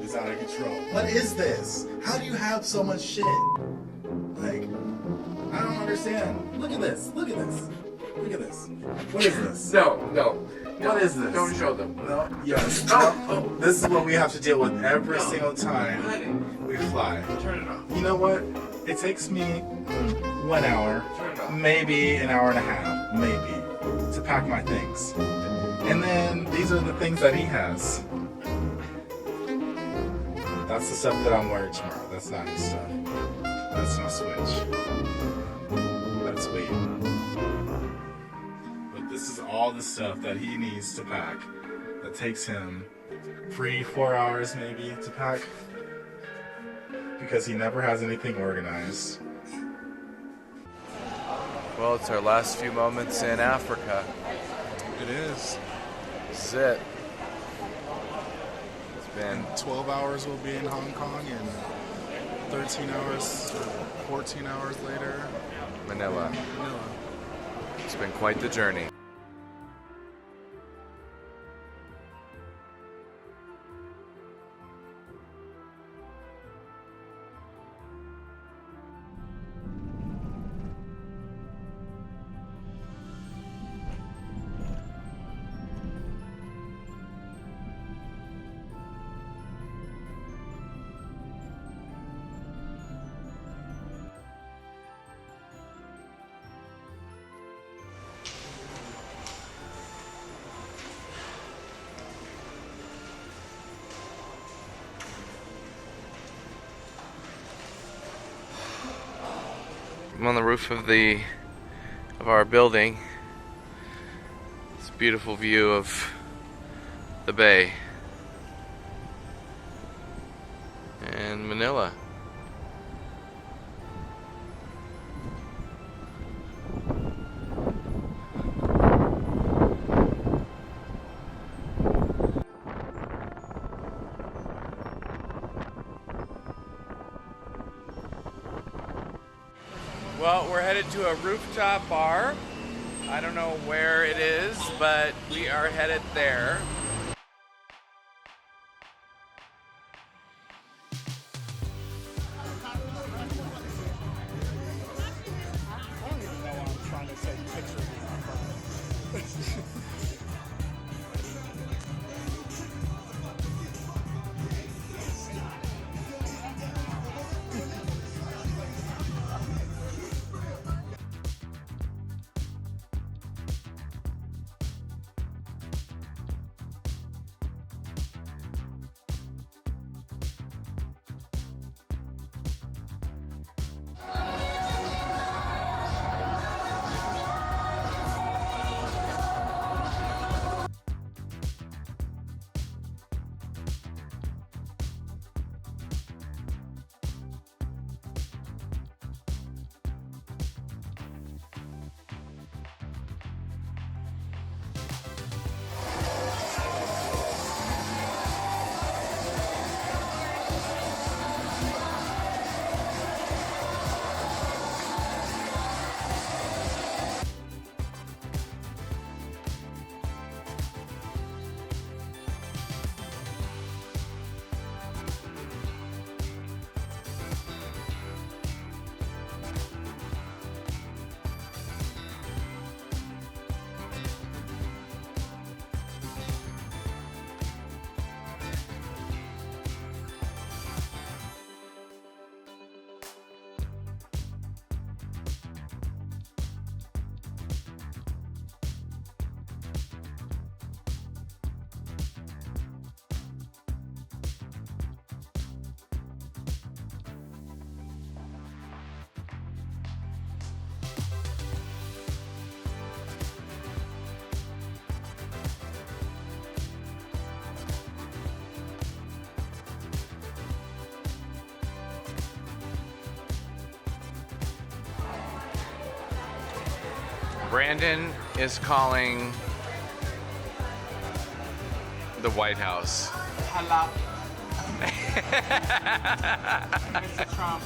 is out of control. What is this? How do you have so much shit? Like, I don't understand. Look at this. Look at this. Look at this. What is this? No. What is this? Don't show them. No. Yes. Oh. This is what we have to deal with every single time we fly. Turn it off. You know what? It takes me 1 hour, maybe an hour and a half, maybe, to pack my things. And then these are the things that he has. That's the stuff that I'm wearing tomorrow. That's not his stuff. That's my switch. That's weed. But this is all the stuff that he needs to pack. That takes him 3-4 hours maybe to pack. Because he never has anything organized. Well, it's our last few moments in Africa. It is. This is it. It's been 12 hours we'll be in Hong Kong and 13 hours or 14 hours later, Manila. Manila. It's been quite the journey. I'm on the roof of our building. It's a beautiful view of the bay and Manila. Well, we're headed to a rooftop bar. I don't know where it is, but we are headed there. I don't even know why I'm trying to take pictures with my phone. Brandon is calling the White House. Hello. Mr. Trump.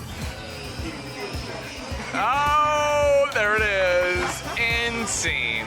Oh, there it is. Insane.